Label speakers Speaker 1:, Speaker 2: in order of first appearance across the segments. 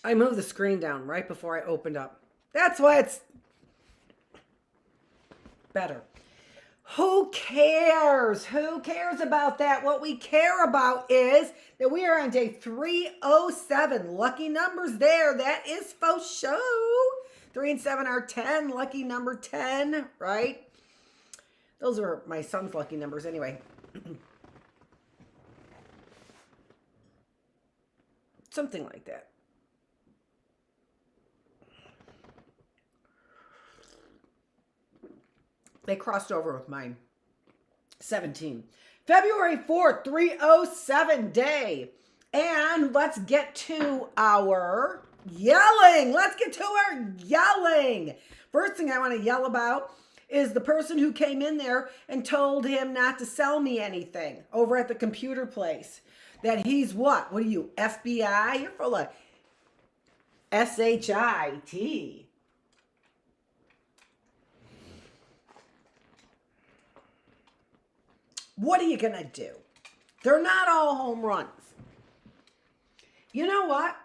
Speaker 1: I moved the screen down right before I opened up. That's why it's better. Who cares? Who cares about that? What we care about is that we are on day 307. Lucky numbers there. That is faux show. 3 and 7 are 10. Lucky number 10, right? Those are my son's lucky numbers anyway. Something like that. They crossed over with mine. 17. February 4th, 307 day. And let's get to our yelling. Let's get to our yelling. First thing I want to yell about is the person who came in there and told him not to sell me anything over at the computer place. That he's what? What are you, FBI? You're full of SHIT. What are you going to do? They're not all home runs. You know what?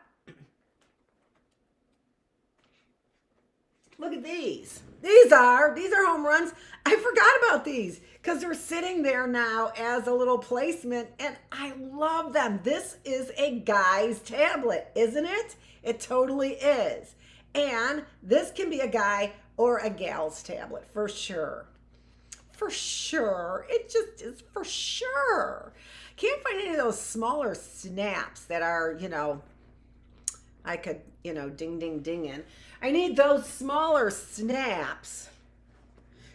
Speaker 1: Look at these. These are home runs. I forgot about these because they're sitting there now as a little placement, and I love them. This is a guy's tablet, isn't it? It totally is. And this can be a guy or a gal's tablet for sure. For sure. It just is for sure. Can't find any of those smaller snaps that are, I could, ding, ding, ding in. I need those smaller snaps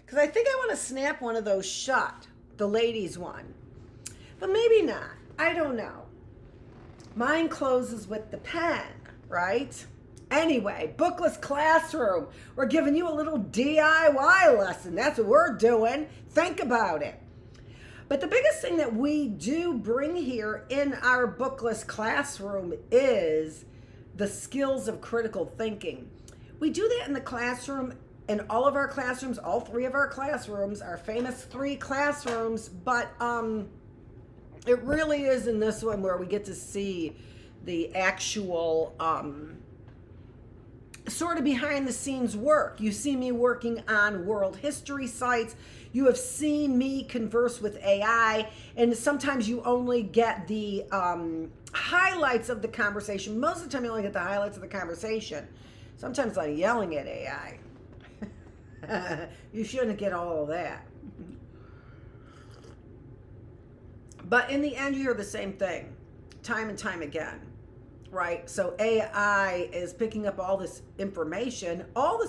Speaker 1: because I think I want to snap one of those shut, the ladies one. But maybe not. I don't know. Mine closes with the pen, right? Anyway, Bookless Classroom. We're giving you a little DIY lesson. That's what we're doing. Think about it. But the biggest thing that we do bring here in our Bookless Classroom is the skills of critical thinking. We do that in the classroom, in all of our classrooms, all 3 of our classrooms, our famous 3 classrooms, but it really is in this one where we get to see the actual sort of behind the scenes work. You see me working on world history sites. You have seen me converse with AI, and sometimes you only get the highlights of the conversation. Most of the time you only get the highlights of the conversation. Sometimes I'm yelling at AI. You shouldn't get all of that. But in the end, you hear the same thing time and time again. Right? So AI is picking up all this information, all the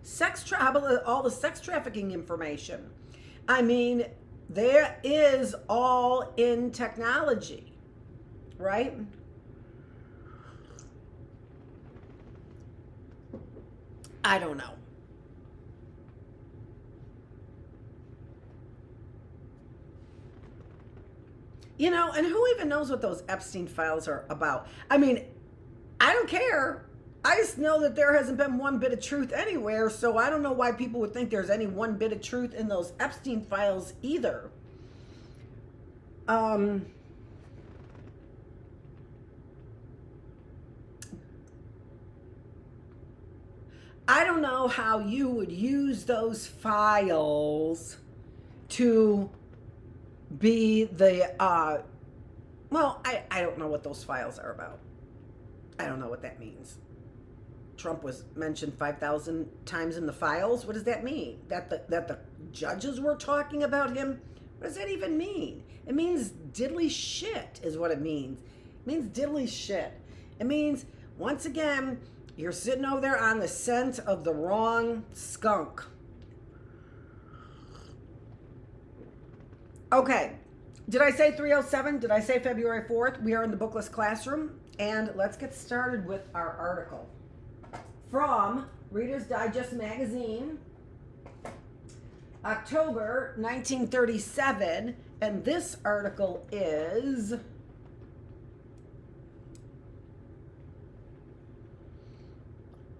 Speaker 1: sex trafficking information. I mean, there is all in technology, right? I don't know. And who even knows what those Epstein files are about? I mean, I don't care. I just know that there hasn't been one bit of truth anywhere, so I don't know why people would think there's any one bit of truth in those Epstein files either. I don't know how you would use those files to be the I don't know what those files are about. I don't know what that means. Trump was mentioned 5,000 times in the files. What does that mean? That the judges were talking about him? What does that even mean? It means diddly shit is what it means. It means diddly shit. It means, once again, you're sitting over there on the scent of the wrong skunk. Okay, did I say 307? Did I say February 4th? We are in the Bookless Classroom, and let's get started with our article. From Reader's Digest magazine, October 1937, and this article is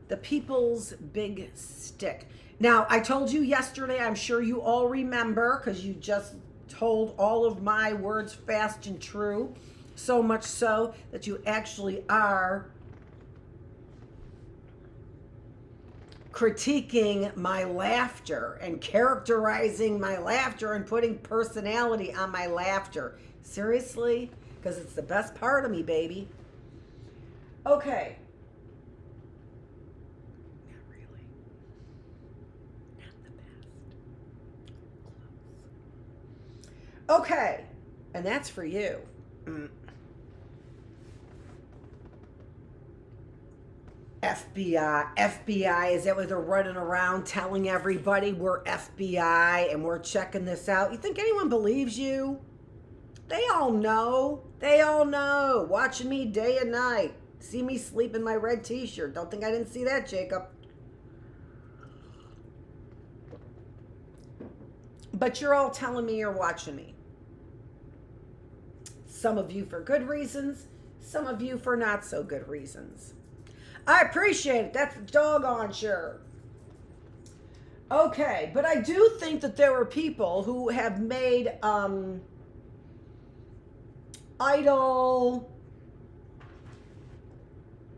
Speaker 1: The People's Big Stick. Now, I told you yesterday, I'm sure you all remember, because you just told all of my words fast and true, so much so that you actually are critiquing my laughter and characterizing my laughter and putting personality on my laughter. Seriously? Because it's the best part of me, baby. Okay. Not really. Not the best. Close. Okay. And that's for you. FBI, is that what they're running around telling everybody we're FBI and we're checking this out? You think anyone believes you? They all know. They all know. Watching me day and night. See me sleep in my red t-shirt. Don't think I didn't see that, Jacob. But you're all telling me you're watching me. Some of you for good reasons. Some of you for not so good reasons. I appreciate it. That's doggone sure. Okay, but I do think that there are people who have made idle,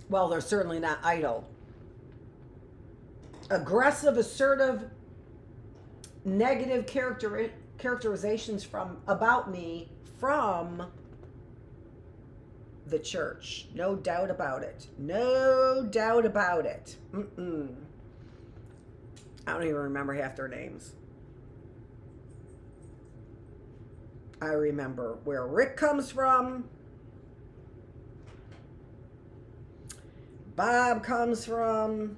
Speaker 1: well, they're certainly not idle, aggressive, assertive, negative characterizations about me from the church. No doubt about it. No doubt about it. I don't even remember half their names. I remember where Rick comes from. Bob comes from.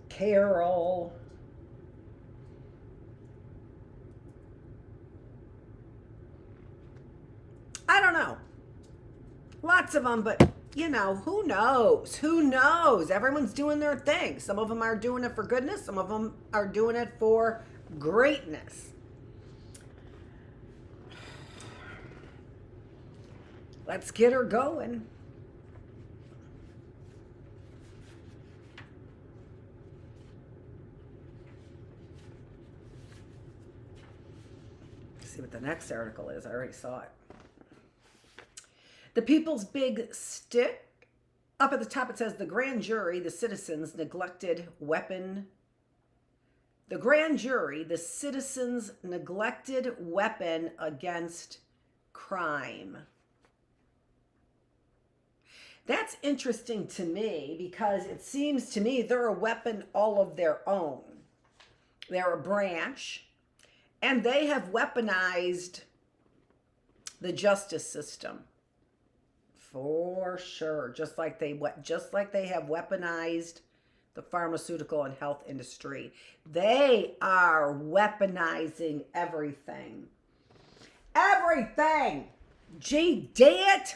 Speaker 1: Carol. I don't know. Lots of them, but you know, who knows? Who knows? Everyone's doing their thing. Some of them are doing it for goodness. Some of them are doing it for greatness. Let's get her going. See what the next article is. I already saw it. The People's Big Stick. Up at the top it says the grand jury, the citizens neglected weapon. The grand jury, the citizens neglected weapon against crime. That's interesting to me because it seems to me they're a weapon all of their own. They're a branch. And they have weaponized the justice system, for sure. Just like they have weaponized the pharmaceutical and health industry. They are weaponizing everything. Everything. Gee, it.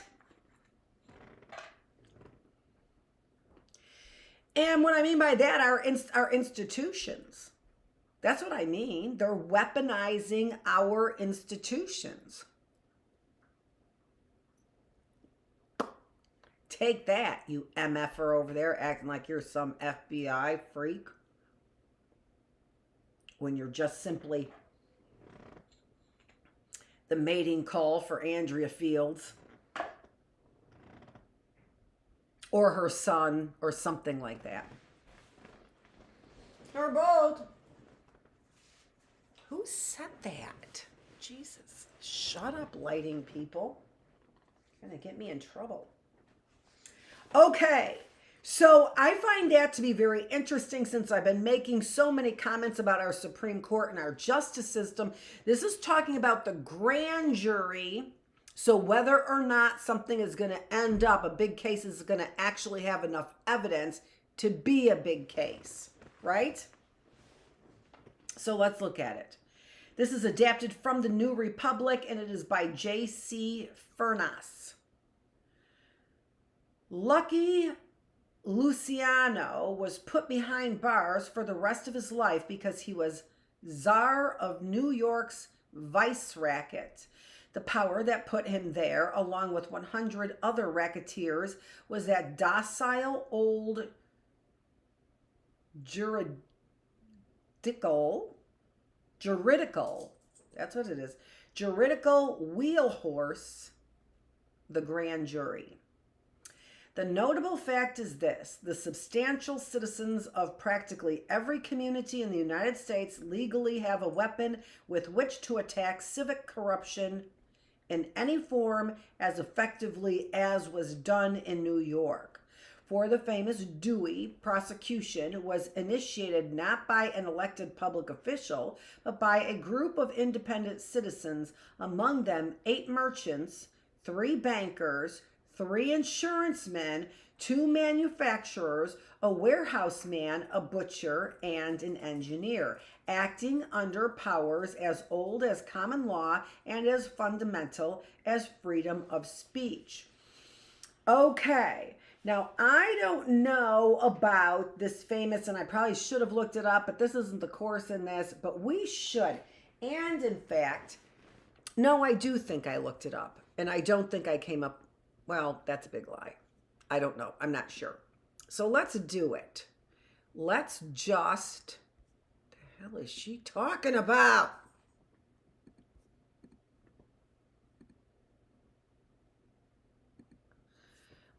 Speaker 1: And what I mean by that are institutions. That's what I mean. They're weaponizing our institutions. Take that, you MFer over there, acting like you're some FBI freak. When you're just simply the mating call for Andrea Fields. Or her son, or something like that. Or both. Who said that? Jesus. Shut up, lighting people. You're going to get me in trouble. Okay. So I find that to be very interesting since I've been making so many comments about our Supreme Court and our justice system. This is talking about the grand jury. So whether or not something is going to end up, a big case is going to actually have enough evidence to be a big case, right? So let's look at it. This is adapted from the New Republic, and it is by J.C. Furness. Lucky Luciano was put behind bars for the rest of his life because he was czar of New York's vice racket. The power that put him there, along with 100 other racketeers, was that docile old juridical, that's what it is, juridical wheelhorse, the grand jury. The notable fact is this: the substantial citizens of practically every community in the United States legally have a weapon with which to attack civic corruption in any form as effectively as was done in New York. For the famous Dewey, prosecution was initiated not by an elected public official, but by a group of independent citizens, among them 8 merchants, 3 bankers, 3 insurance men, 2 manufacturers, a warehouse man, a butcher, and an engineer, acting under powers as old as common law and as fundamental as freedom of speech. Okay, now I don't know about this famous, and I probably should have looked it up, but this isn't the course in this, but we should. And in fact, no, I do think I looked it up, and I don't think I came up. Well, that's a big lie. I don't know. I'm not sure. So let's do it. Let's just... What the hell is she talking about?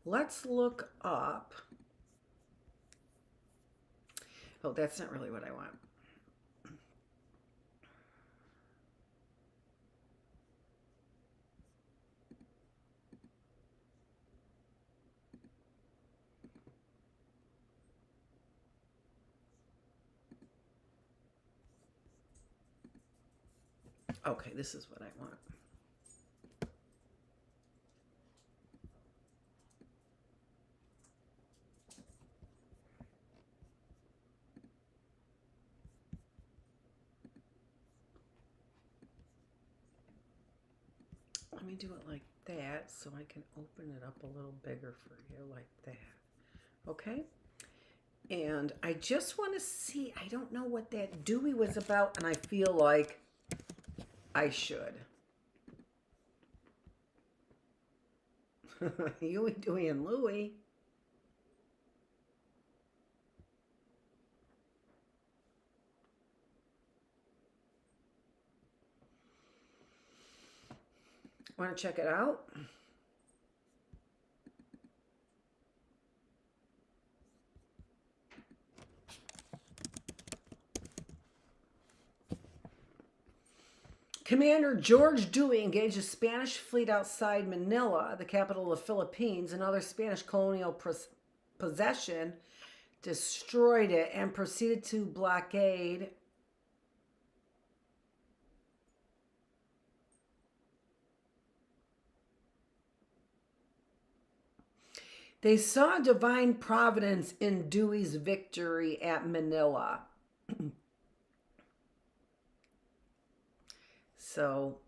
Speaker 1: Let's look up. Oh, that's not really what I want. Okay, this is what I want. Let me do it like that so I can open it up a little bigger for you, like that. Okay? And I just want to see, I don't know what that Dewey was about, and I feel like I should. Huey, Dewey, and Louie. Want to check it out? Commander George Dewey engaged a Spanish fleet outside Manila, the capital of the Philippines, another Spanish colonial possession, destroyed it, and proceeded to blockade They saw divine providence in Dewey's victory at Manila. So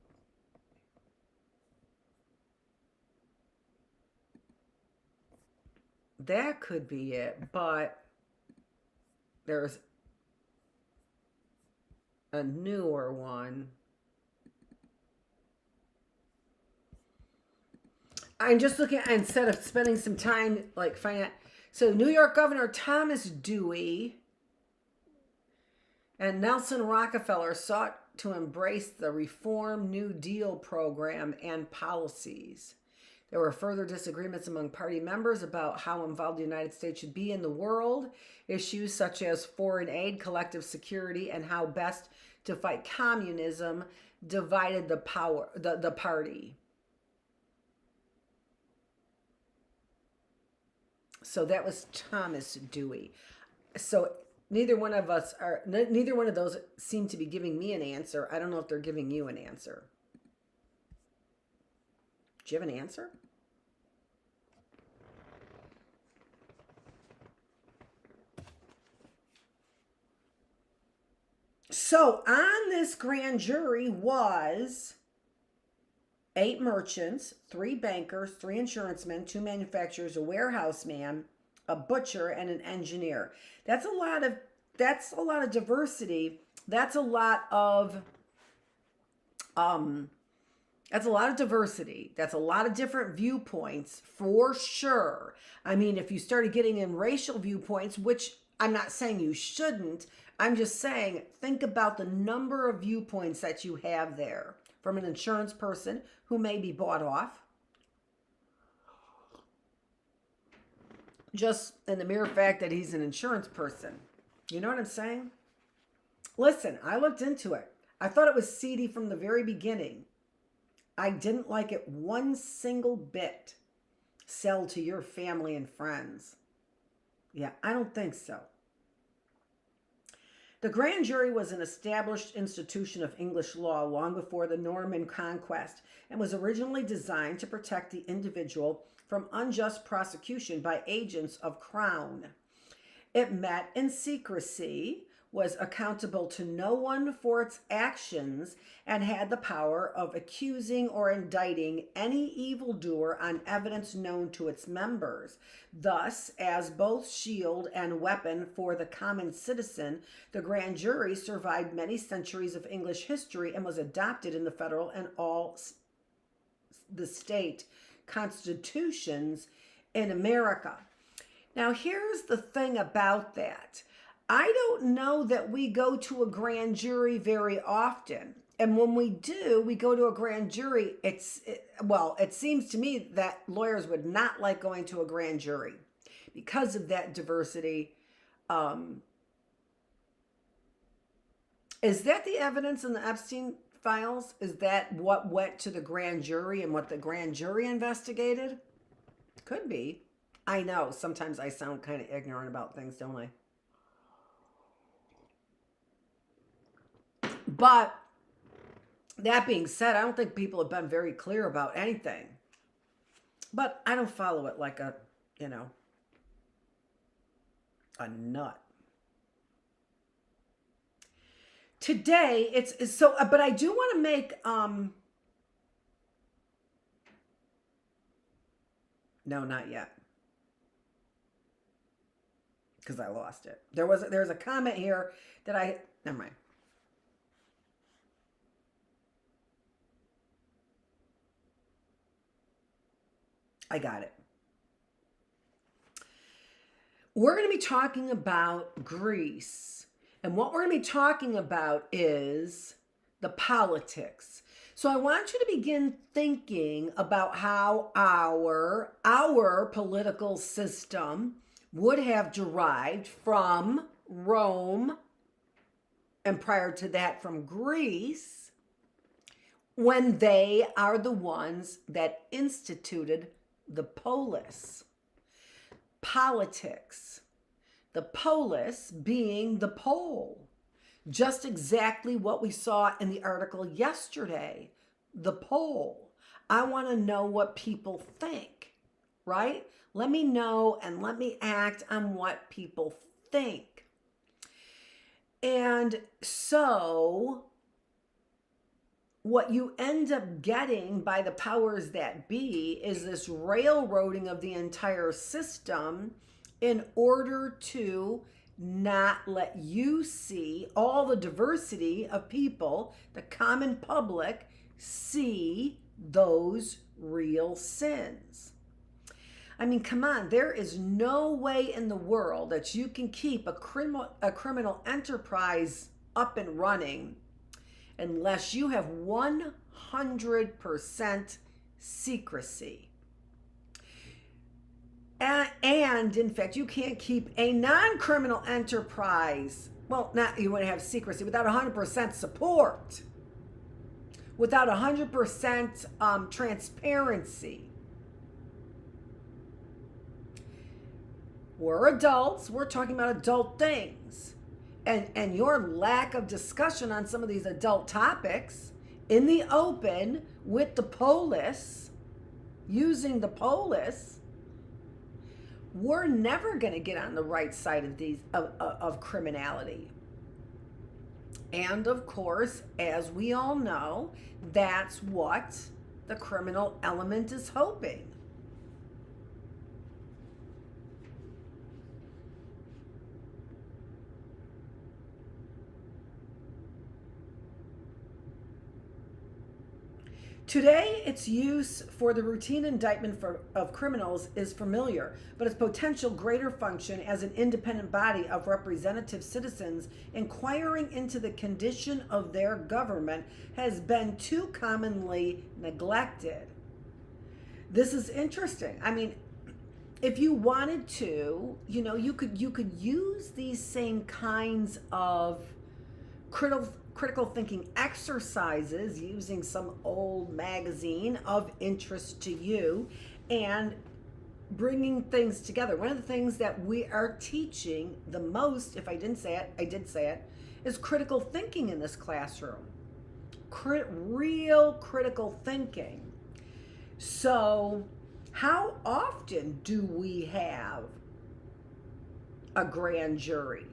Speaker 1: that could be it, but there's a newer one. I'm just looking, instead of spending some time like finding out. So New York Governor Thomas Dewey and Nelson Rockefeller sought to embrace the Reform New Deal program and policies. There were further disagreements among party members about how involved the United States should be in the world. Issues such as foreign aid, collective security, and how best to fight communism divided the party. So that was Thomas Dewey. So neither one of those seem to be giving me an answer. I don't know if they're giving you an answer. Do you have an answer? So on this grand jury was 8 merchants, 3 bankers, 3 insurance men, 2 manufacturers, a warehouse man, a butcher, and an engineer. That's a lot of diversity. That's a lot of diversity. That's a lot of different viewpoints for sure. I mean, if you started getting in racial viewpoints, which I'm not saying you shouldn't, I'm just saying think about the number of viewpoints that you have there. from an insurance person who may be bought off. Just in the mere fact that he's an insurance person. You know what I'm saying? Listen, I looked into it. I thought it was seedy from the very beginning. I didn't like it one single bit. Sell to your family and friends. Yeah, I don't think so. The grand jury was an established institution of English law long before the Norman conquest and was originally designed to protect the individual from unjust prosecution by agents of crown. It met in secrecy, was accountable to no one for its actions, and had the power of accusing or indicting any evildoer on evidence known to its members. Thus, as both shield and weapon for the common citizen, the grand jury survived many centuries of English history and was adopted in the federal and all the state constitutions in America. Now, here's the thing about that. I don't know that we go to a grand jury very often. And when we do, we go to a grand jury. It seems to me that lawyers would not like going to a grand jury because of that diversity. Is that the evidence in the Epstein files? Is that what went to the grand jury and what the grand jury investigated? Could be. I know sometimes I sound kind of ignorant about things, don't I? But that being said, I don't think people have been very clear about anything. But I don't follow it like a nut. Today, it's so, but I do want to make, no, not yet. Because I lost it. There's a comment here that never mind. I got it. We're going to be talking about Greece. And what we're going to be talking about is the politics. So I want you to begin thinking about how our political system would have derived from Rome, and prior to that from Greece, when they are the ones that instituted the polis. Politics. The polis being the poll. Just exactly what we saw in the article yesterday. The poll. I want to know what people think, right? Let me know and let me act on what people think. And so what you end up getting by the powers that be is this railroading of the entire system in order to not let you see all the diversity of people, the common public, see those real sins. I mean, come on, there is no way in the world that you can keep a criminal enterprise up and running unless you have 100% secrecy. And in fact, you can't keep a non-criminal enterprise, well, not you wouldn't have secrecy, without 100% support, without 100% transparency. We're adults, we're talking about adult things. And your lack of discussion on some of these adult topics in the open with the polis, using the polis, we're never going to get on the right side of these of criminality. And of course, as we all know, that's what the criminal element is hoping. Today, its use for the routine indictment of criminals is familiar, but its potential greater function as an independent body of representative citizens inquiring into the condition of their government has been too commonly neglected. This is interesting. I mean, if you wanted to, you could use these same kinds of critical thinking exercises using some old magazine of interest to you and bringing things together. One of the things that we are teaching the most, if I didn't say it, I did say it, is critical thinking in this classroom. Real critical thinking. So, how often do we have a grand jury?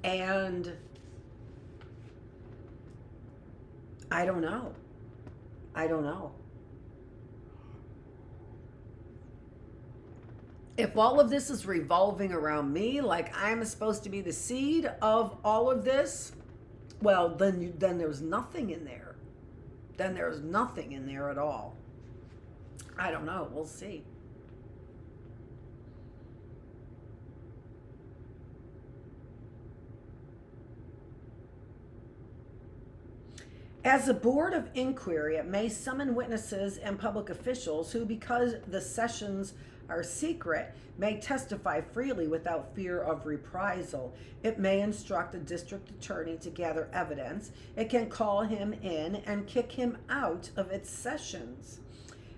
Speaker 1: And I don't know. If all of this is revolving around me, like I'm supposed to be the seed of all of this, well, then there's nothing in there. Then there's nothing in there at all. I don't know. We'll see. As a board of inquiry, it may summon witnesses and public officials who, because the sessions are secret, may testify freely without fear of reprisal. It may instruct a district attorney to gather evidence. It can call him in and kick him out of its sessions.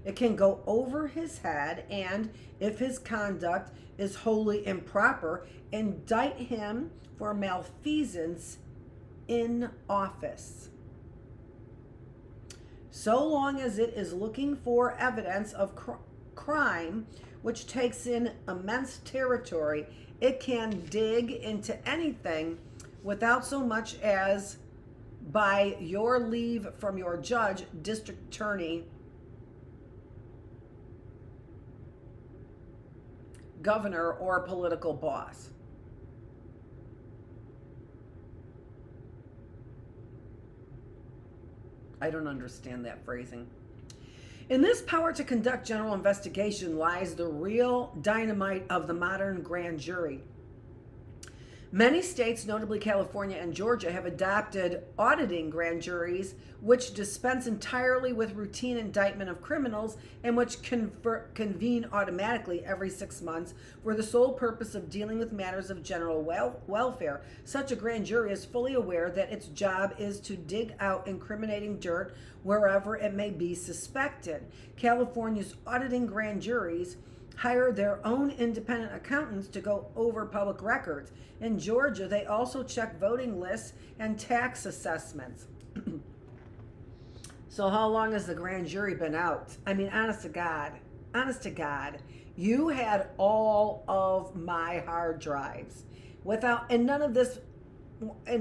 Speaker 1: It can go over his head and, if his conduct is wholly improper, indict him for malfeasance in office. So long as it is looking for evidence of crime, which takes in immense territory, it can dig into anything without so much as by your leave from your judge, district attorney, governor, or political boss. I don't understand that phrasing. In this power to conduct general investigation lies the real dynamite of the modern grand jury. Many states, notably California and Georgia, have adopted auditing grand juries which dispense entirely with routine indictment of criminals and which convene automatically every 6 months for the sole purpose of dealing with matters of general welfare. Such a grand jury is fully aware that its job is to dig out incriminating dirt wherever it may be suspected. California's auditing grand juries hire their own independent accountants to go over public records. In Georgia, they also check voting lists and tax assessments. So how long has the grand jury been out? I mean, honest to God, you had all of my hard drives and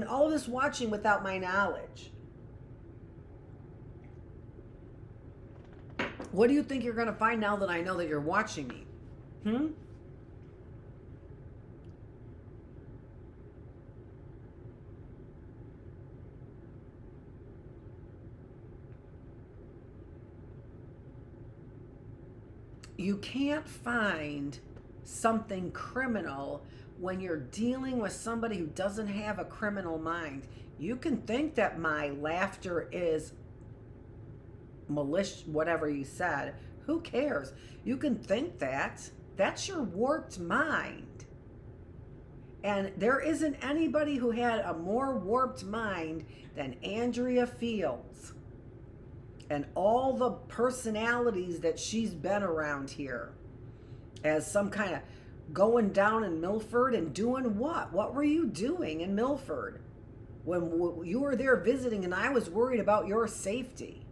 Speaker 1: all of this watching without my knowledge. What do you think you're going to find now that I know that you're watching me? You can't find something criminal when you're dealing with somebody who doesn't have a criminal mind. You can think that my laughter is malicious, whatever you said. Who cares? You can think that. That's your warped mind. And there isn't anybody who had a more warped mind than Andrea Fields and all the personalities that she's been around here as some kind of going down in Milford and doing what? What were you doing in Milford when you were there visiting and I was worried about your safety?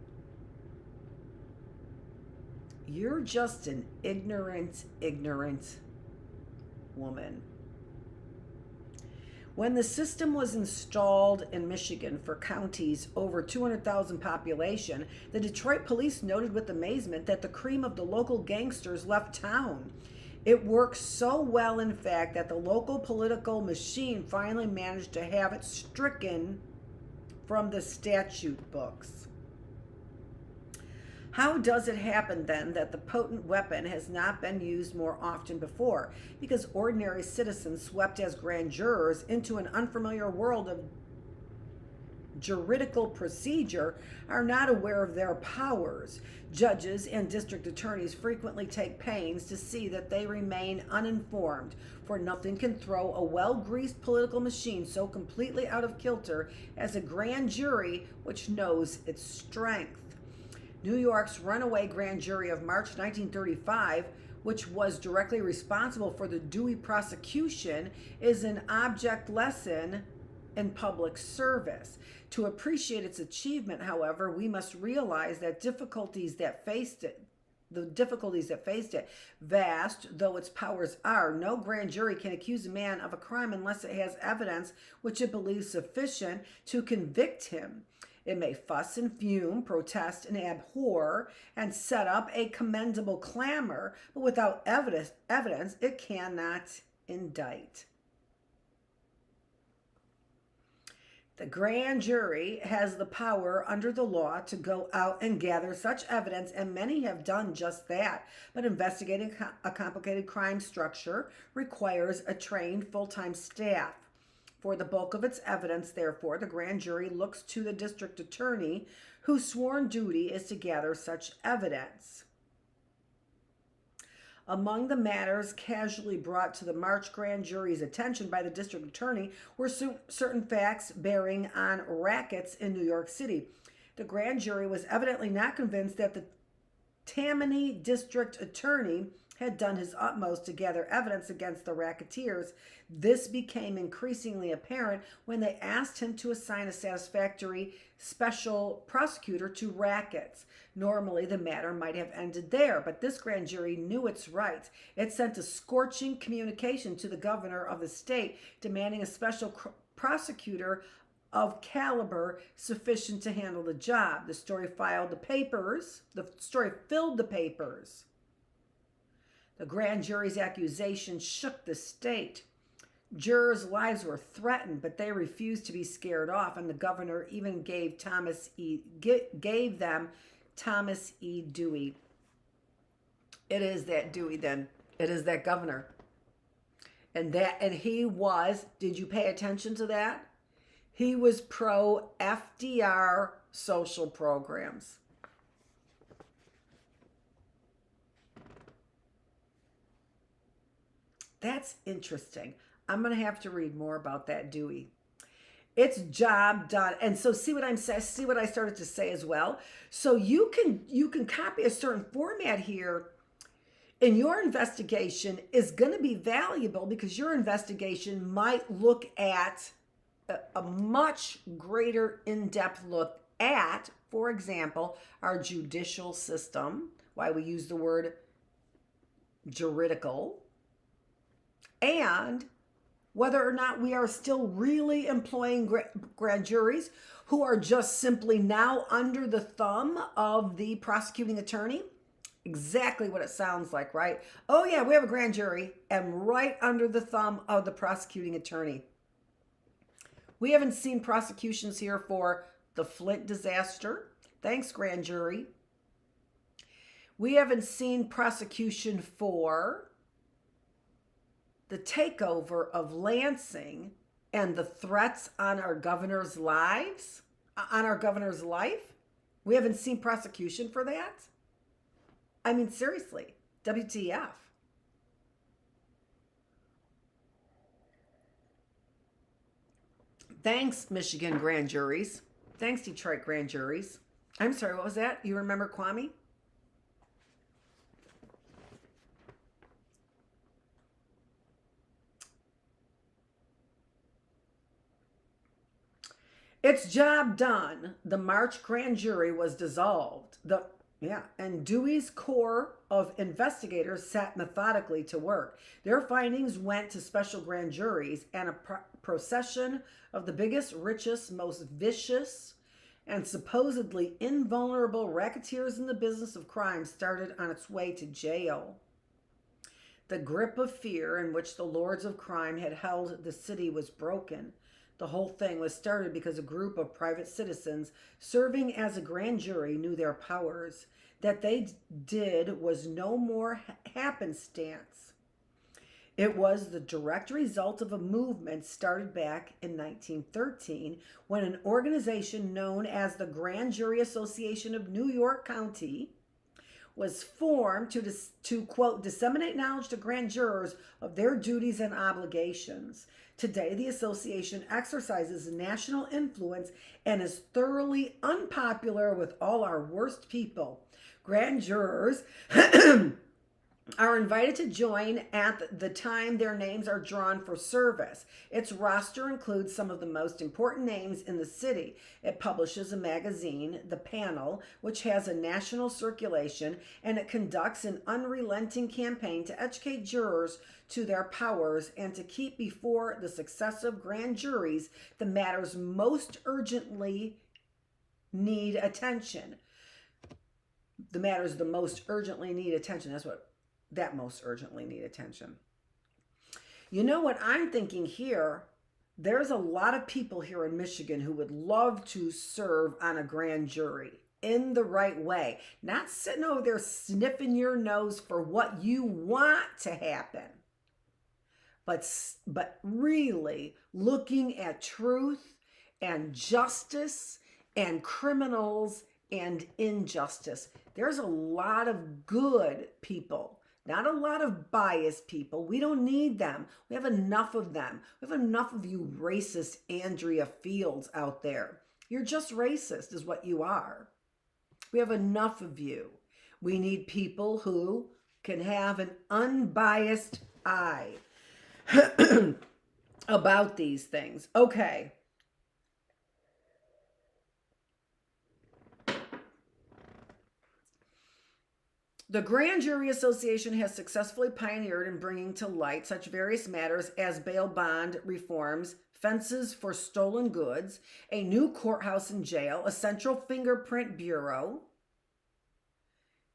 Speaker 1: You're just an ignorant woman. When the system was installed in Michigan for counties over 200,000 population, the Detroit police noted with amazement that the cream of the local gangsters left town. It worked so well, in fact, that the local political machine finally managed to have it stricken from the statute books. How does it happen then that the potent weapon has not been used more often before? Because ordinary citizens swept as grand jurors into an unfamiliar world of juridical procedure are not aware of their powers. Judges and district attorneys frequently take pains to see that they remain uninformed, for nothing can throw a well-greased political machine so completely out of kilter as a grand jury which knows its strength. New York's runaway grand jury of March 1935, which was directly responsible for the Dewey prosecution, is an object lesson in public service. To appreciate its achievement, however, we must realize that the difficulties that faced it, vast though its powers are, no grand jury can accuse a man of a crime unless it has evidence which it believes sufficient to convict him. It may fuss and fume, protest and abhor, and set up a commendable clamor, but without evidence it cannot indict. The grand jury has the power under the law to go out and gather such evidence, and many have done just that. But investigating a complicated crime structure requires a trained full-time staff. For the bulk of its evidence, therefore, the grand jury looks to the district attorney, whose sworn duty is to gather such evidence. Among the matters casually brought to the March grand jury's attention by the district attorney were certain facts bearing on rackets in New York City. The grand jury was evidently not convinced that the Tammany district attorney had done his utmost to gather evidence against the racketeers. This became increasingly apparent when they asked him to assign a satisfactory special prosecutor to rackets. Normally, the matter might have ended there, but this grand jury knew its rights. It sent a scorching communication to the governor of the state demanding a special prosecutor of caliber sufficient to handle the job. The story filled the papers. The grand jury's accusation shook the state. Jurors' lives were threatened, but they refused to be scared off, and the governor even gave them Thomas E. Dewey. It is that Dewey then. It is that governor. And he was, did you pay attention to that? He was pro FDR social programs. That's interesting. I'm going to have to read more about that Dewey. It's job done. And so see what I started to say as well. So you can copy a certain format here, and your investigation is going to be valuable because your investigation might look at a much greater in-depth look at, for example, our judicial system, why we use the word juridical, and whether or not we are still really employing grand juries who are just simply now under the thumb of the prosecuting attorney. Exactly what it sounds like, right? Oh yeah, we have a grand jury and right under the thumb of the prosecuting attorney. We haven't seen prosecutions here for the Flint disaster. Thanks, grand jury. We haven't seen prosecution for the takeover of Lansing and the threats on our governor's life. We haven't seen prosecution for that. I mean, seriously, WTF. Thanks, Michigan grand juries. Thanks, Detroit grand juries. I'm sorry, what was that? You remember Kwame? Its job done, the March grand jury was dissolved. And Dewey's corps of investigators sat methodically to work. Their findings went to special grand juries, and a procession of the biggest, richest, most vicious, and supposedly invulnerable racketeers in the business of crime started on its way to jail. The grip of fear in which the lords of crime had held the city was broken. The whole thing was started because a group of private citizens serving as a grand jury knew their powers. That they did was no more happenstance. It was the direct result of a movement started back in 1913 when an organization known as the Grand Jury Association of New York County was formed to quote, disseminate knowledge to grand jurors of their duties and obligations. Today, the association exercises national influence and is thoroughly unpopular with all our worst people. Grand jurors are invited to join at the time their names are drawn for service. Its roster includes some of the most important names in the city. It publishes a magazine, The Panel, which has a national circulation, and it conducts an unrelenting campaign to educate jurors to their powers and to keep before the successive grand juries the matters most urgently need attention. The matters the most urgently need attention. That's what that most urgently need attention. You know what I'm thinking here? There's a lot of people here in Michigan who would love to serve on a grand jury in the right way. Not sitting over there sniffing your nose for what you want to happen. But really looking at truth and justice and criminals and injustice. There's a lot of good people. Not a lot of biased people. We don't need them. We have enough of them. We have enough of you racist Andrea Fields out there. You're just racist is what you are. We have enough of you. We need people who can have an unbiased eye about these things. Okay. The Grand Jury Association has successfully pioneered in bringing to light such various matters as bail bond reforms, fences for stolen goods, a new courthouse and jail, a central fingerprint bureau,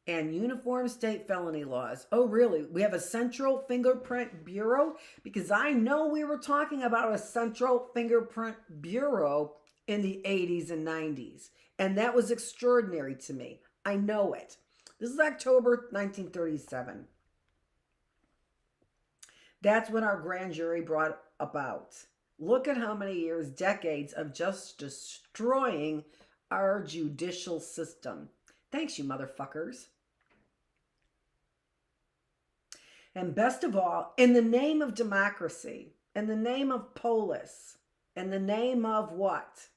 Speaker 1: and uniform state felony laws. Oh, really? We have a central fingerprint bureau? Because I know we were talking about a central fingerprint bureau in the 80s and 90s, and that was extraordinary to me. I know it. This is October 1937. That's when our grand jury brought about. Look at how many years, decades of just destroying our judicial system. Thanks, you motherfuckers. And best of all, in the name of democracy, in the name of polis, in the name of what?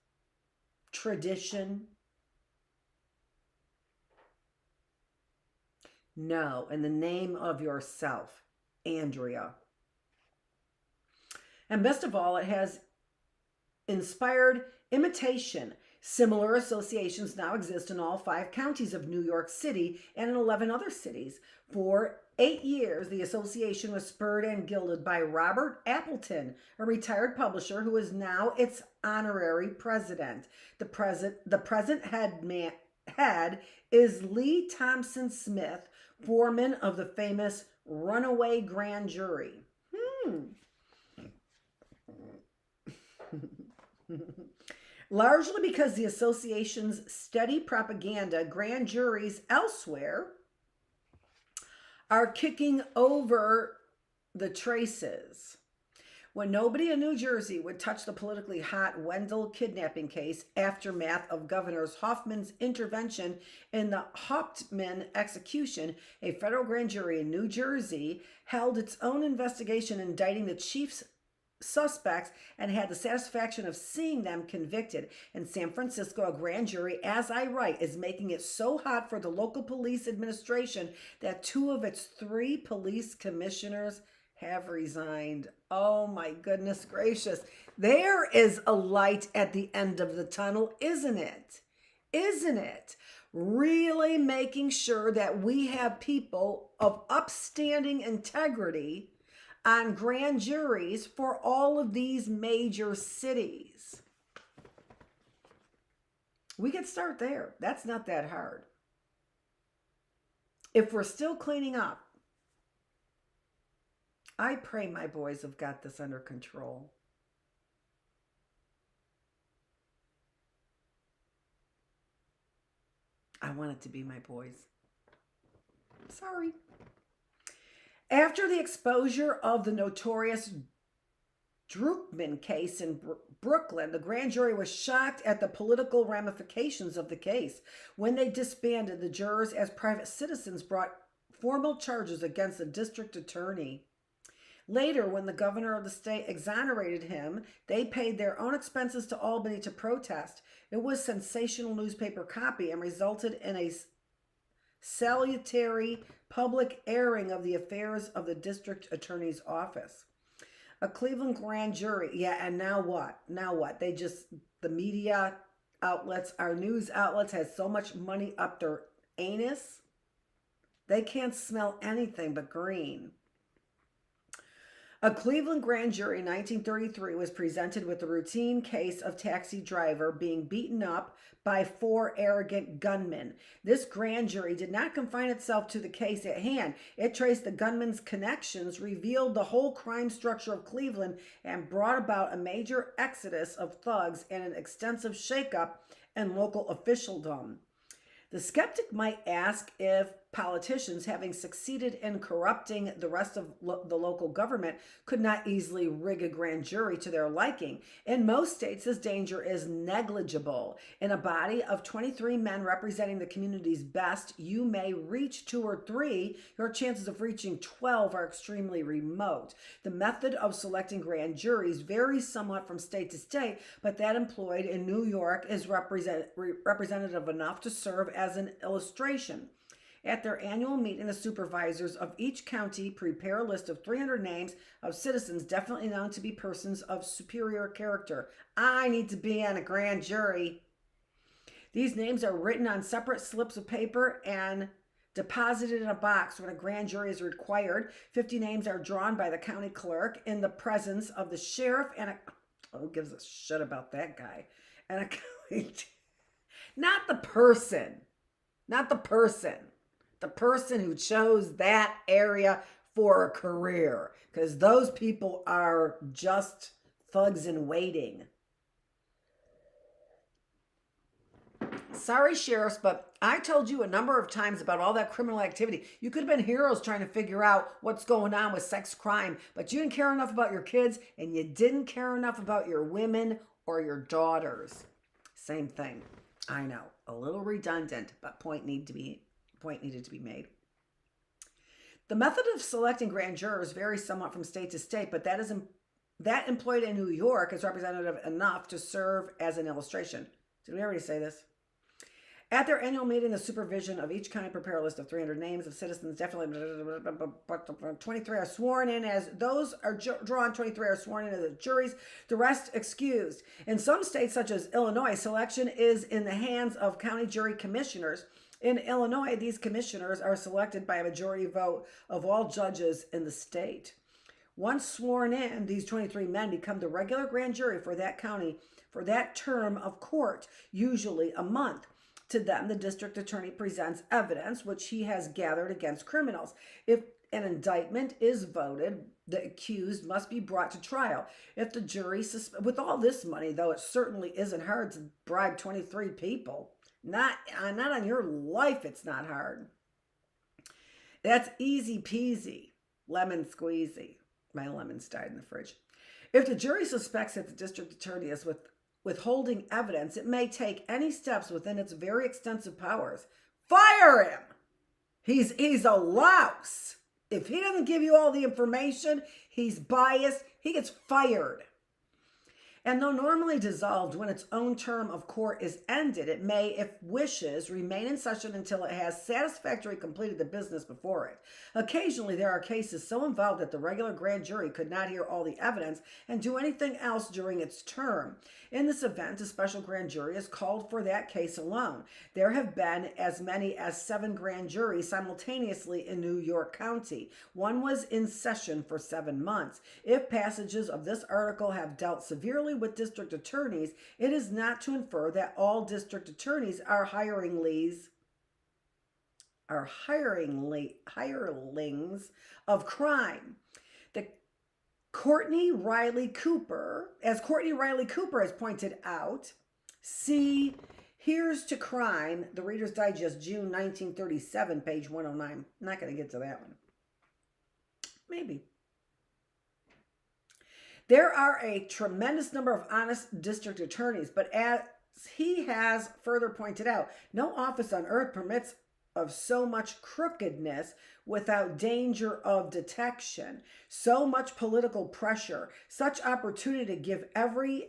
Speaker 1: Tradition. No, in the name of yourself, Andrea. And best of all, it has inspired imitation. Similar associations now exist in all 5 counties of New York City and in 11 other cities. For 8 years, the association was spurred and gilded by Robert Appleton, a retired publisher who is now its honorary president. The present head is Lee Thompson Smith, foreman of the famous Runaway Grand Jury. Largely because the association's steady propaganda, grand juries elsewhere are kicking over the traces. When nobody in New Jersey would touch the politically hot Wendell kidnapping case, aftermath of Governor Hoffman's intervention in the Hauptmann execution, a federal grand jury in New Jersey held its own investigation indicting the chief's suspects and had the satisfaction of seeing them convicted. In San Francisco, a grand jury, as I write, is making it so hot for the local police administration that 2 of its 3 police commissioners have resigned. Oh my goodness gracious. There is a light at the end of the tunnel, isn't it? Isn't it? Really making sure that we have people of upstanding integrity on grand juries for all of these major cities. We could start there. That's not that hard. If we're still cleaning up, I pray my boys have got this under control. I want it to be my boys. Sorry. After the exposure of the notorious Druckmann case in Brooklyn, the grand jury was shocked at the political ramifications of the case. When they disbanded, the jurors, as private citizens, brought formal charges against the district attorney. Later, when the governor of the state exonerated him, they paid their own expenses to Albany to protest. It was sensational newspaper copy and resulted in a salutary public airing of the affairs of the district attorney's office. A Cleveland grand jury, yeah, and now what? Now what? The media outlets, our news outlets, has so much money up their anus, they can't smell anything but green. A Cleveland grand jury in 1933 was presented with the routine case of taxi driver being beaten up by 4 arrogant gunmen. This grand jury did not confine itself to the case at hand. It traced the gunmen's connections, revealed the whole crime structure of Cleveland, and brought about a major exodus of thugs and an extensive shakeup in local officialdom. The skeptic might ask if politicians, having succeeded in corrupting the rest of the local government, could not easily rig a grand jury to their liking. In most states, this danger is negligible. In a body of 23 men representing the community's best, you may reach 2 or 3. Your chances of reaching 12 are extremely remote. The method of selecting grand juries varies somewhat from state to state, but that employed in New York is representative enough to serve as an illustration. At their annual meeting, the supervisors of each county prepare a list of 300 names of citizens definitely known to be persons of superior character. I need to be on a grand jury. These names are written on separate slips of paper and deposited in a box when a grand jury is required. 50 names are drawn by the county clerk in the presence of the sheriff and who gives a shit about that guy? And a county, not the person who chose that area for a career, because those people are just thugs in waiting. Sorry, sheriffs, but I told you a number of times about all that criminal activity. You could have been heroes trying to figure out what's going on with sex crime, but you didn't care enough about your kids, and you didn't care enough about your women or your daughters. Same thing. I know, a little redundant, but point needed to be made. The method of selecting grand jurors varies somewhat from state to state, but that employed in New York is representative enough to serve as an illustration. Did we already say this? At their annual meeting, the supervision of each county prepare a list of 300 names of citizens. Definitely, 23 are sworn in as those are drawn. 23 are sworn in as the juries. The rest excused. In some states, such as Illinois, selection is in the hands of county jury commissioners. In Illinois, these commissioners are selected by a majority vote of all judges in the state. Once sworn in, these 23 men become the regular grand jury for that county for that term of court, usually a month. To them, the district attorney presents evidence which he has gathered against criminals. If an indictment is voted, the accused must be brought to trial. If the jury, with all this money, though it certainly isn't hard to bribe 23 people, not on your life, it's not hard. That's easy peasy, lemon squeezy. My lemons died in the fridge. If the jury suspects that the district attorney is withholding evidence, it may take any steps within its very extensive powers. Fire him! He's a louse. If he doesn't give you all the information, he's biased, he gets fired. And though normally dissolved when its own term of court is ended, it may, if wishes, remain in session until it has satisfactorily completed the business before it. Occasionally, there are cases so involved that the regular grand jury could not hear all the evidence and do anything else during its term. In this event, a special grand jury is called for that case alone. There have been as many as 7 grand juries simultaneously in New York County. One was in session for 7 months. If passages of this article have dealt severely with district attorneys, it is not to infer that all district attorneys are hirelings of crime. The Courtney Riley Cooper, as Courtney Riley Cooper has pointed out, see Here's to Crime, the Reader's Digest, June 1937, page 109. I'm not going to get to that one. Maybe. There are a tremendous number of honest district attorneys, but as he has further pointed out, no office on earth permits of so much crookedness without danger of detection, so much political pressure, such opportunity to give every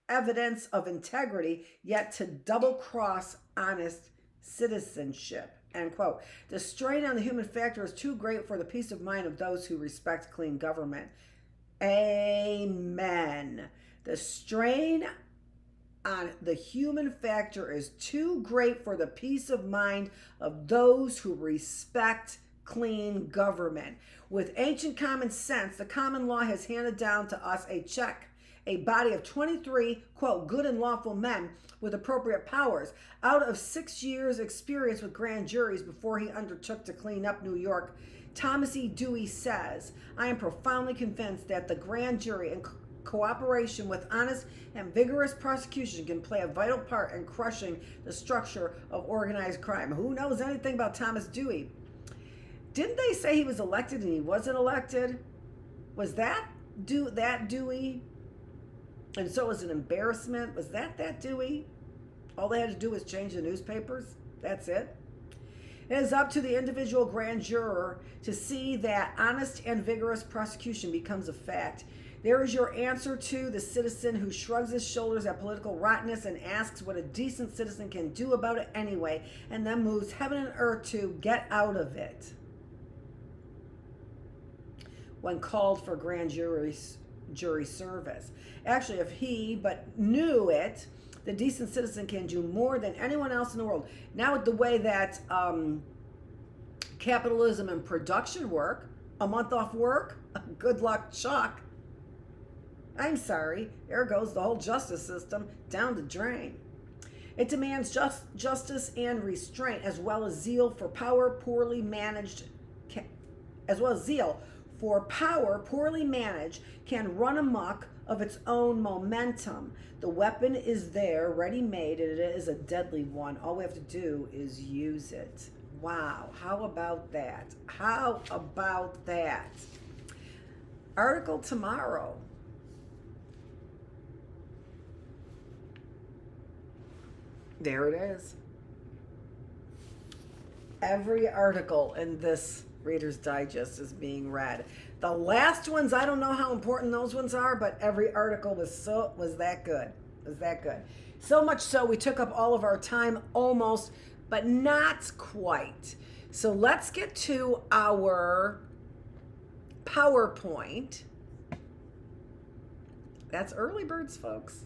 Speaker 1: evidence of integrity, yet to double-cross honest citizenship, end quote. The strain on the human factor is too great for the peace of mind of those who respect clean government. Amen. The strain on the human factor is too great for the peace of mind of those who respect clean government. With ancient common sense, the common law has handed down to us a body of 23, quote, good and lawful men with appropriate powers. Out of 6 years' experience with grand juries before he undertook to clean up New York, Thomas E. Dewey says, I am profoundly convinced that the grand jury, in cooperation with honest and vigorous prosecution, can play a vital part in crushing the structure of organized crime. Who knows anything about Thomas Dewey? Didn't they say he was elected and he wasn't elected? Was that Dewey? And so it was an embarrassment. Was that Dewey? All they had to do was change the newspapers. That's it. It is up to the individual grand juror to see that honest and vigorous prosecution becomes a fact. There is your answer to the citizen who shrugs his shoulders at political rottenness and asks what a decent citizen can do about it anyway, and then moves heaven and earth to get out of it when called for grand jury service. Actually, if he but knew it, the decent citizen can do more than anyone else in the world. Now, with the way that capitalism and production work, a month off work, good luck, Chuck. I'm sorry, there goes the whole justice system down the drain. It demands justice and restraint, as well as zeal for power poorly managed, can run amok of its own momentum. The weapon is there, ready-made, and it is a deadly one. All we have to do is use it. Wow, how about that? How about that? Article tomorrow. There it is. Every article in this Reader's Digest is being read. The last ones, I don't know how important those ones are, but every article was that good. Was that good. So much so we took up all of our time almost, but not quite. So let's get to our PowerPoint. That's early birds, folks.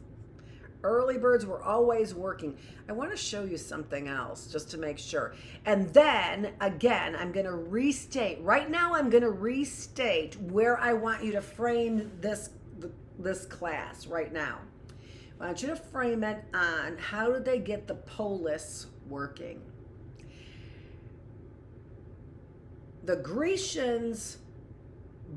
Speaker 1: Early birds were always working. I want to show you something else just to make sure. And then, again, I'm going to restate. Right now, I'm going to restate where I want you to frame this class right now. I want you to frame it on how did they get the polis working. The Grecians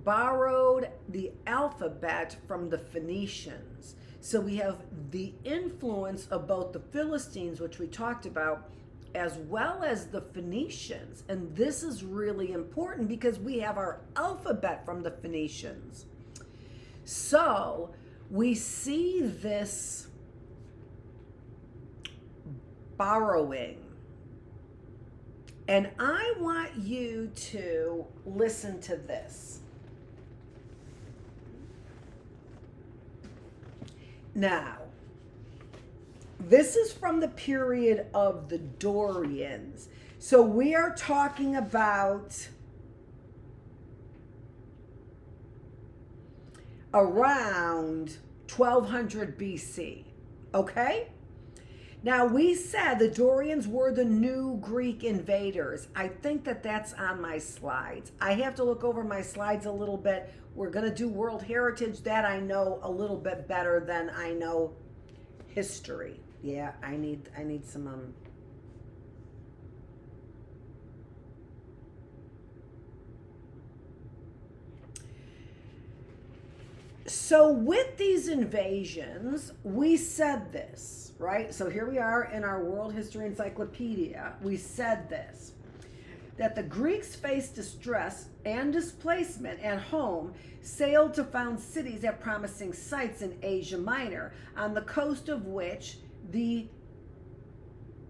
Speaker 1: borrowed the alphabet from the Phoenicians. So we have the influence of both the Philistines, which we talked about, as well as the Phoenicians. And this is really important because we have our alphabet from the Phoenicians. So we see this borrowing. And I want you to listen to this. Now, this is from the period of the Dorians. So we are talking about around 1200 BC, okay? Now, we said the Dorians were the new Greek invaders. I think that that's on my slides. I have to look over my slides a little bit. We're going to do World Heritage. That I know a little bit better than I know history. Yeah, I need some So with these invasions, we said this, right? So here we are in our World History Encyclopedia. We said this, that the Greeks faced distress and displacement at home, sailed to found cities at promising sites in Asia Minor, on the coast of which the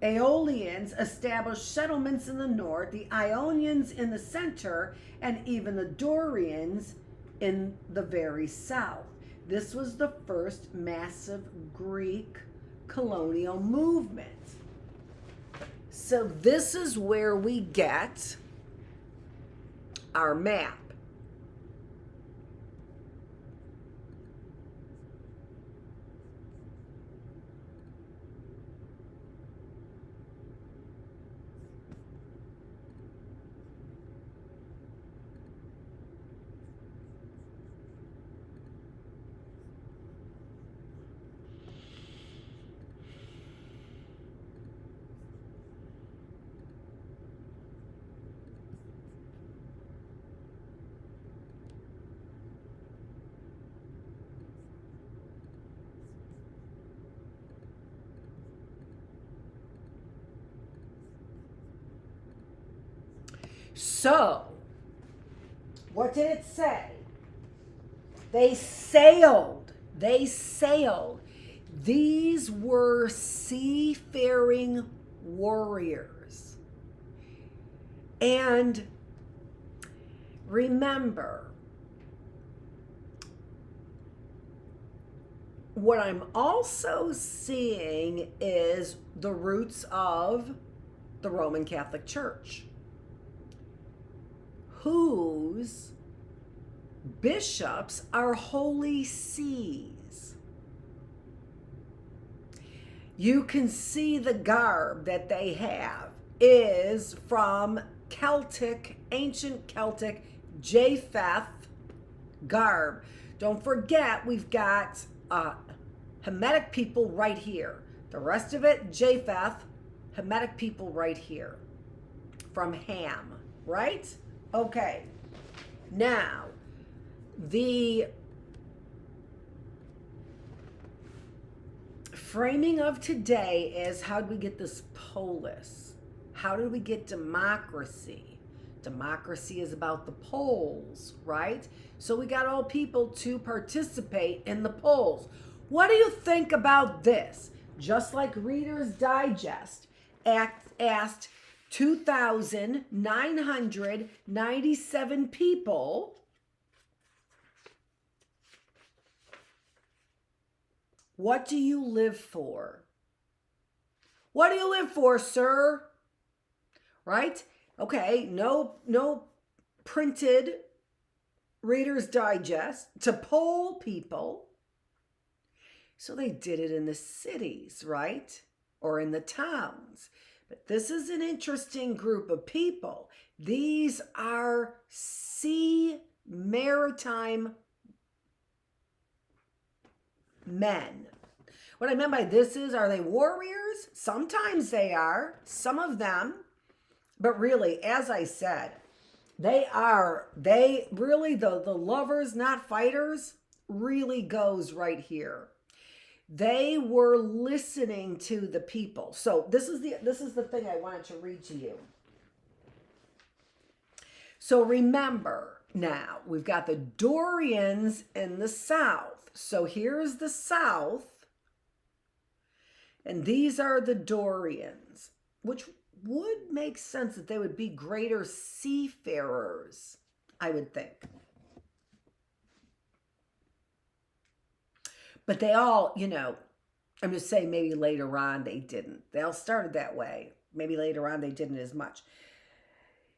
Speaker 1: Aeolians established settlements in the north, the Ionians in the center, and even the Dorians in the very south. This was the first massive Greek colonial movement. So this is where we get our map. So, what did it say? They sailed. They sailed. These were seafaring warriors. And remember, what I'm also seeing is the roots of the Roman Catholic Church, whose bishops are holy sees. You can see the garb that they have is from Celtic, ancient Celtic Japheth garb. Don't forget, we've got Hamitic people right here. The rest of it, Japheth, Hamitic people right here from Ham, right? Okay, now the framing of today is, how do we get this polis? How do we get democracy? Democracy is about the polls, right? So we got all people to participate in the polls. What do you think about this? Just like Reader's Digest asked 2,997 people, what do you live for? What do you live for, sir? Right? Okay, no printed Reader's Digest to poll people. So they did it in the cities, right? Or in the towns. But this is an interesting group of people. These are maritime men. What I meant by this is, are they warriors? Sometimes they are, some of them. But really, as I said, the lovers, not fighters, really goes right here. They were listening to the people. So this is the thing I wanted to read to you. So remember, now we've got the Dorians in the south. So here's the south, and these are the Dorians, which would make sense that they would be greater seafarers, I would think. But they all, I'm just saying, maybe later on they didn't. They all started that way. Maybe later on they didn't as much.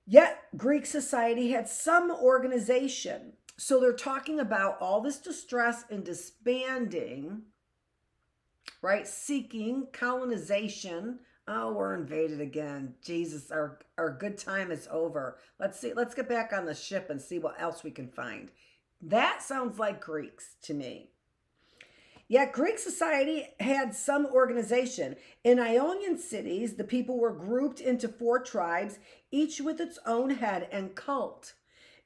Speaker 1: Yet Greek society had some organization. So they're talking about all this distress and disbanding, right? Seeking colonization. Oh, we're invaded again. Jesus, our good time is over. Let's get back on the ship and see what else we can find. That sounds like Greeks to me. Yet Greek society had some organization. In Ionian cities, the people were grouped into 4 tribes, each with its own head and cult.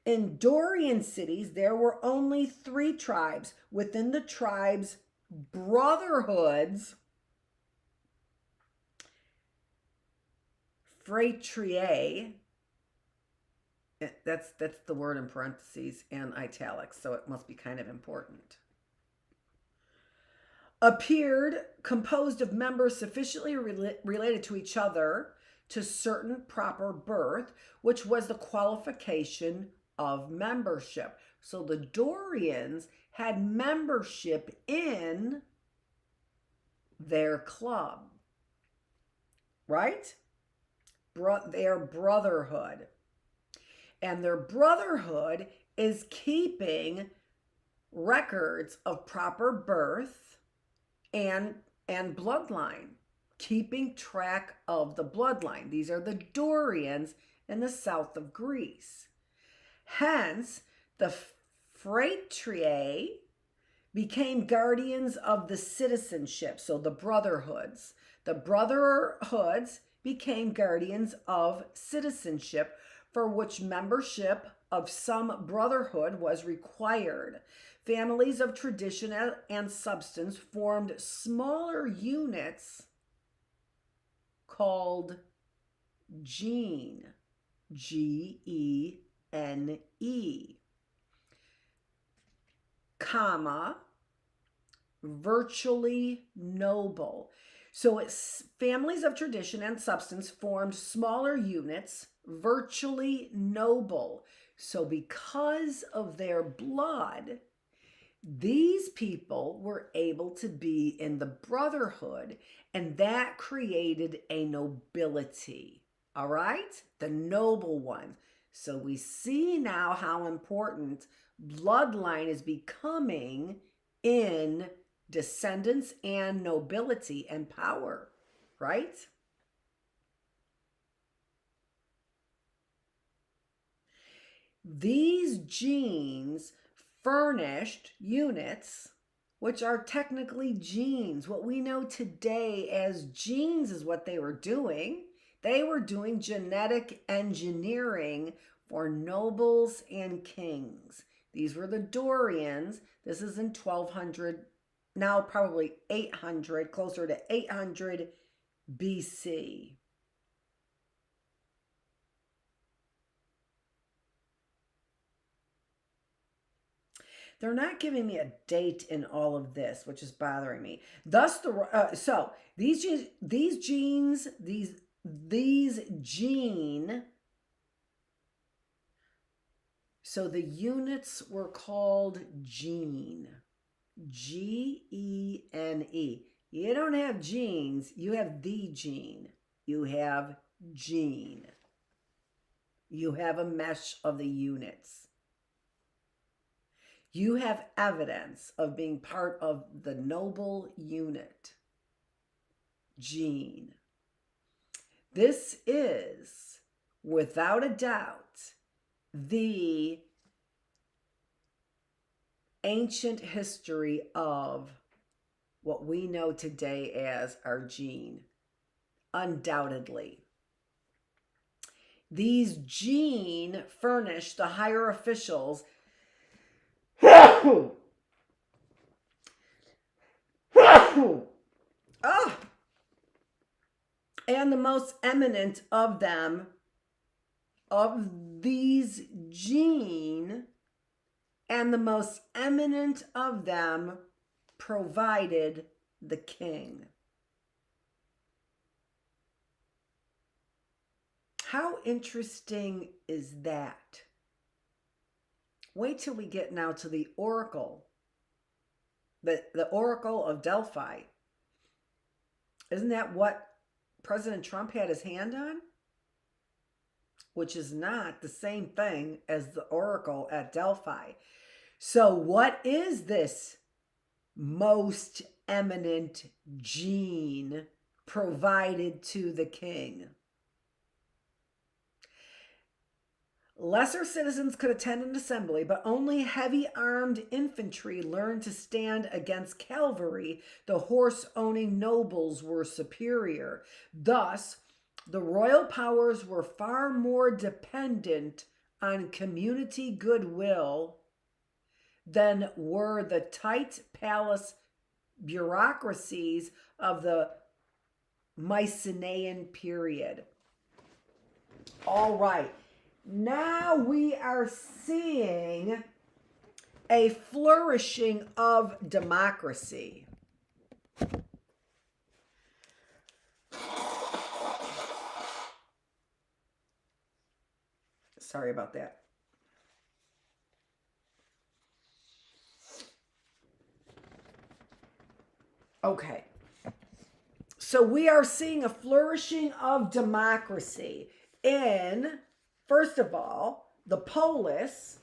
Speaker 1: In Dorian cities, there were only 3 tribes. Within the tribes' brotherhoods, phratria, that's the word in parentheses and italics, so it must be kind of important, appeared composed of members sufficiently related to each other to certain proper birth, which was the qualification of membership. So the Dorians had membership in their club, right? Their brotherhood. And their brotherhood is keeping records of proper birth and bloodline, keeping track of the bloodline. These are the Dorians in the south of Greece. Hence, the phratria became guardians of the citizenship. So the brotherhoods became guardians of citizenship, for which membership of some brotherhood was required. Families of tradition and substance formed smaller units called gene, Gene, comma, virtually noble. So it's families of tradition and substance formed smaller units, virtually noble. So because of their blood, these people were able to be in the brotherhood, and that created a nobility. All right? The noble ones. So we see now how important bloodline is becoming in descendants and nobility and power, right? These genes furnished units, which are technically genes. What we know today as genes is what they were doing. They were doing genetic engineering for nobles and kings. These were the Dorians. This is in 1200, now probably 800, closer to 800 BC. They're not giving me a date in all of this, which is bothering me. Thus, these genes, so the units were called gene, Gene. You don't have genes, you have the gene. You have gene. You have a mesh of the units. You have evidence of being part of the noble unit, gene. This is, without a doubt, the ancient history of what we know today as our gene. Undoubtedly. These gene furnish the higher officials oh. And the most eminent of them, of these gene, and the most eminent of them provided the king. How interesting is that? Wait till we get now to the oracle, the oracle of Delphi. Isn't that what President Trump had his hand on? Which is not the same thing as the oracle at Delphi. So what is this most eminent gene provided to the king? Lesser citizens could attend an assembly, but only heavy armed infantry learned to stand against cavalry. The horse-owning nobles were superior. Thus, the royal powers were far more dependent on community goodwill than were the tight palace bureaucracies of the Mycenaean period. All right, now we are seeing a flourishing of democracy. Sorry about that. Okay. So we are seeing a flourishing of democracy in, first of all, the polis,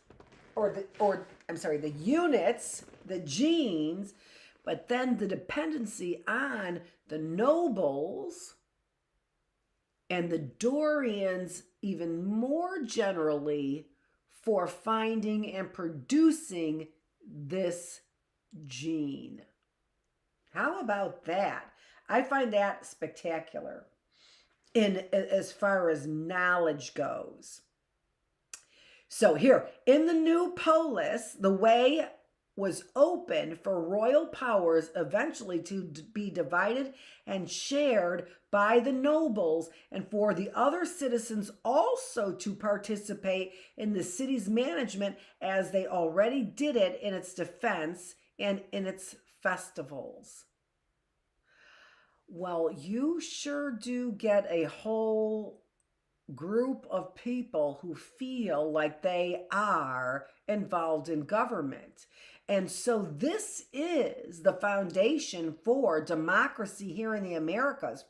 Speaker 1: the units, the genes, but then the dependency on the nobles and the Dorians even more generally for finding and producing this gene. How about that? I find that spectacular in as far as knowledge goes. So here, in the new polis, the way was open for royal powers eventually to be divided and shared by the nobles, and for the other citizens also to participate in the city's management as they already did it in its defense and in its festivals. Well, you sure do get a whole group of people who feel like they are involved in government. And so this is the foundation for democracy here in the Americas,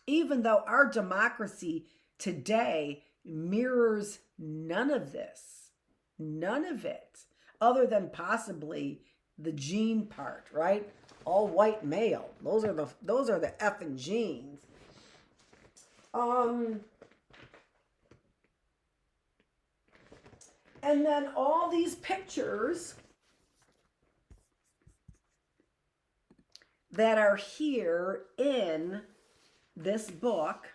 Speaker 1: even though our democracy today mirrors none of this, none of it, other than possibly the gene part, right? All white male. Those are the effing genes. And then all these pictures that are here in this book,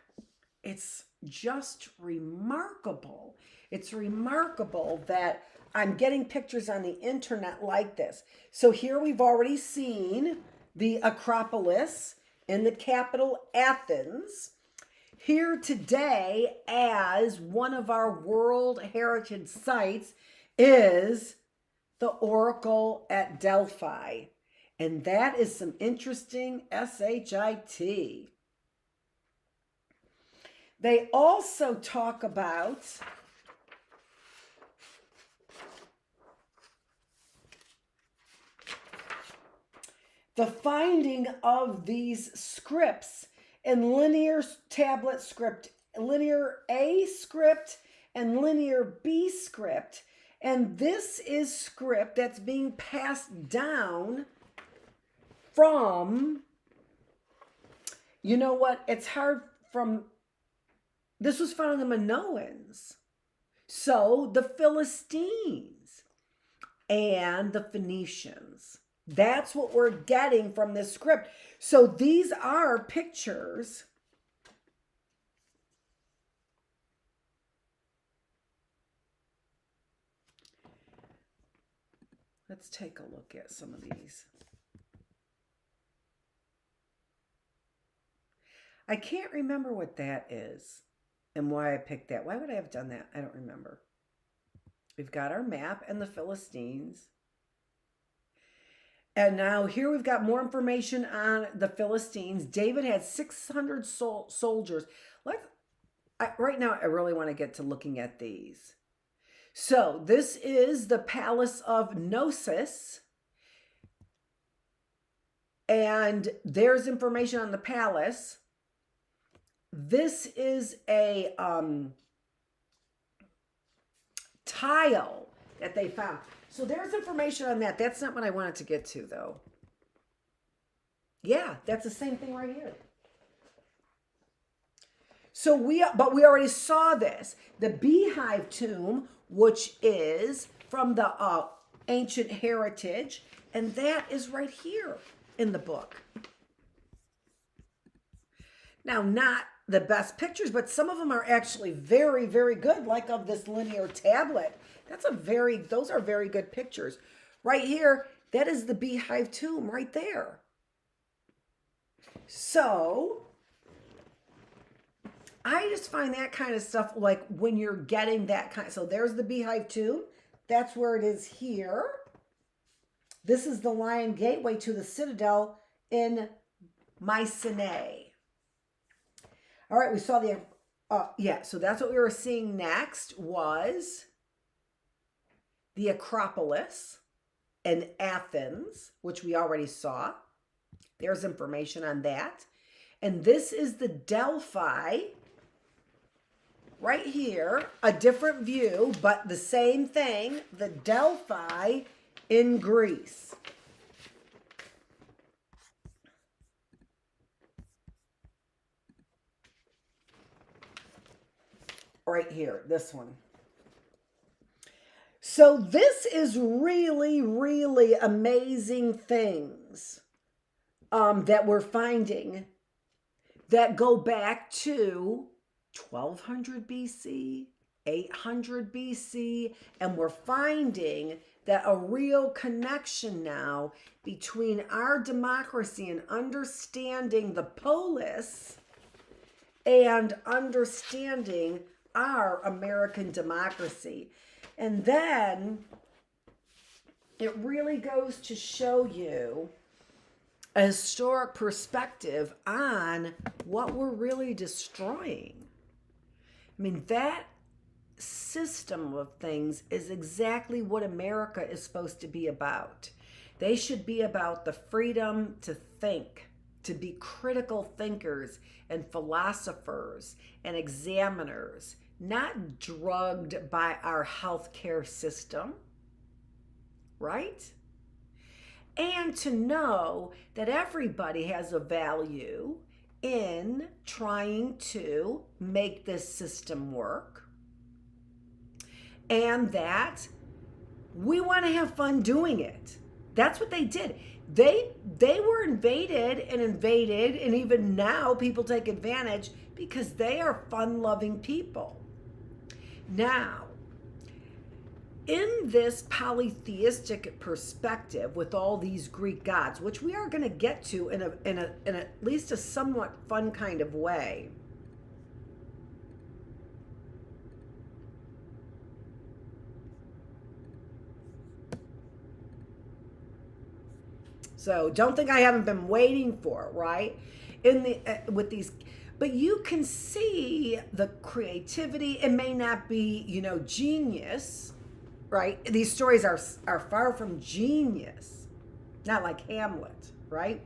Speaker 1: it's just remarkable. It's remarkable that I'm getting pictures on the internet like this. So here we've already seen the Acropolis in the capital Athens. Here today, as one of our World Heritage Sites, is the Oracle at Delphi. And that is some interesting shit. They also talk about the finding of these scripts in linear tablet script, linear A script and linear B script. And this is script that's being passed down from, you know what, it's hard from, this was found in the Minoans. So the Philistines and the Phoenicians. That's what we're getting from this script. So these are pictures let's take a look at some of these. I can't remember what that is and why I picked that. Why would I have done that? I don't remember. We've got our map and the Philistines. And now here we've got more information on the Philistines. David had 600 soldiers. Right now, I really want to get to looking at these. So this is the palace of Gnosis. And there's information on the palace. This is a tile that they found. So there's information on that. That's not what I wanted to get to, though. Yeah, that's the same thing right here. So we already saw this. The Beehive Tomb, which is from the ancient heritage, and that is right here in the book. Now, not the best pictures, but some of them are actually very, very good, like of this linear tablet. Those are very good pictures. Right here, that is the beehive tomb right there. So I just find that kind of stuff, like when you're getting that kind. So there's the beehive tomb. That's where it is here. This is the Lion Gateway to the Citadel in Mycenae. All right, we saw the, so that's what we were seeing next was the Acropolis in Athens, which we already saw. There's information on that. And this is the Delphi right here, a different view, but the same thing, the Delphi in Greece. Right here, this one. So this is really, really amazing things that we're finding that go back to 1200 BC, 800 BC, and we're finding that a real connection now between our democracy and understanding the polis and understanding our American democracy. And then it really goes to show you a historic perspective on what we're really destroying. I mean, that system of things is exactly what America is supposed to be about. They should be about the freedom to think, to be critical thinkers and philosophers and examiners, not drugged by our healthcare system, right? And to know that everybody has a value in trying to make this system work, and that we want to have fun doing it. That's what they did. They were invaded, and even now people take advantage because they are fun-loving people. Now, in this polytheistic perspective with all these Greek gods, which we are going to get to in at least a somewhat fun kind of way, so don't think I haven't been waiting for it, right? With these, but you can see the creativity. It may not be, genius, right? These stories are far from genius, not like Hamlet, right?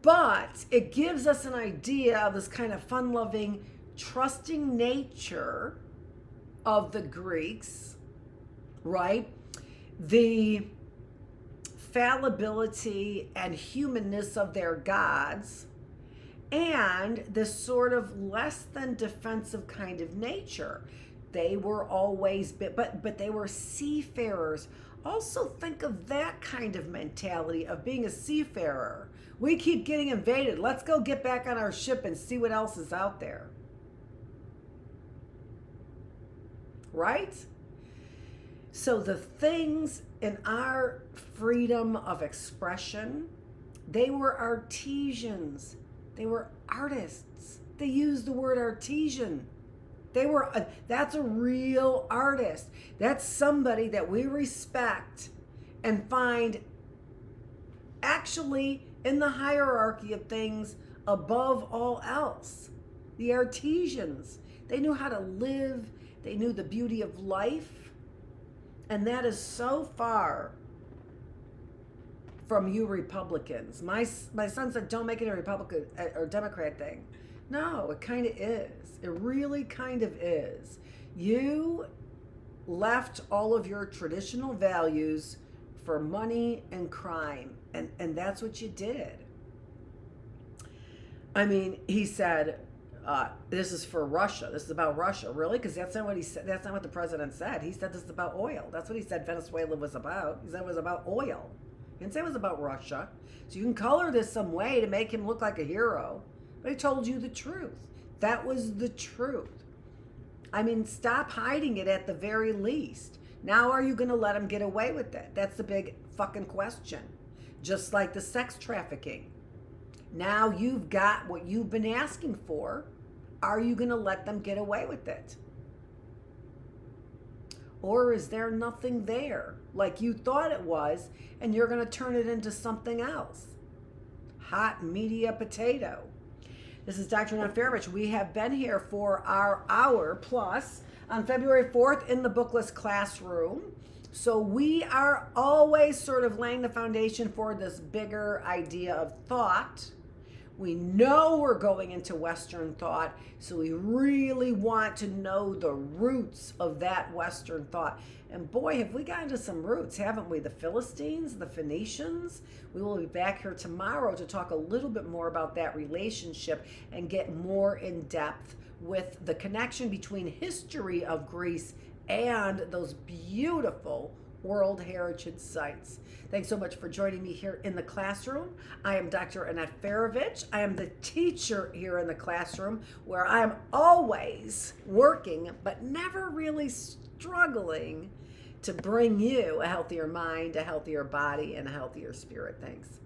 Speaker 1: But it gives us an idea of this kind of fun-loving, trusting nature of the Greeks, right? The fallibility and humanness of their gods, and this sort of less than defensive kind of nature. They were always, but they were seafarers. Also think of that kind of mentality of being a seafarer. We keep getting invaded. Let's go get back on our ship and see what else is out there. Right? So the things in our freedom of expression, they were artisans. They were artists. They used the word artisan. That's a real artist. That's somebody that we respect and find actually in the hierarchy of things above all else. The artisans. They knew how to live. They knew the beauty of life. And that is so far from you Republicans. My son said, don't make it a Republican or Democrat thing. No, it kind of is. It really kind of is. You left all of your traditional values for money and crime. And that's what you did. I mean, he said, this is for Russia. This is about Russia. Really? Because that's not what he said. That's not what the president said. He said this is about oil. That's what he said Venezuela was about. He said it was about oil. He didn't say it was about Russia. So you can color this some way to make him look like a hero. But I told you the truth. That was the truth. I mean, stop hiding it at the very least. Now are you going to let them get away with it? That's the big fucking question. Just like the sex trafficking. Now you've got what you've been asking for. Are you going to let them get away with it? Or is there nothing there like you thought it was and you're going to turn it into something else? Hot media potato. This is Dr. Annette Feravich. We have been here for our hour plus on February 4th in the Bookless classroom. So we are always sort of laying the foundation for this bigger idea of thought. We know we're going into Western thought, so we really want to know the roots of that Western thought. And boy, have we gotten to some roots, haven't we? The Philistines, the Phoenicians. We will be back here tomorrow to talk a little bit more about that relationship and get more in depth with the connection between history of Greece and those beautiful World Heritage Sites. Thanks so much for joining me here in the classroom. I am Dr. Annette Feravich. I am the teacher here in the classroom where I'm always working but never really struggling to bring you a healthier mind, a healthier body, and a healthier spirit. Thanks.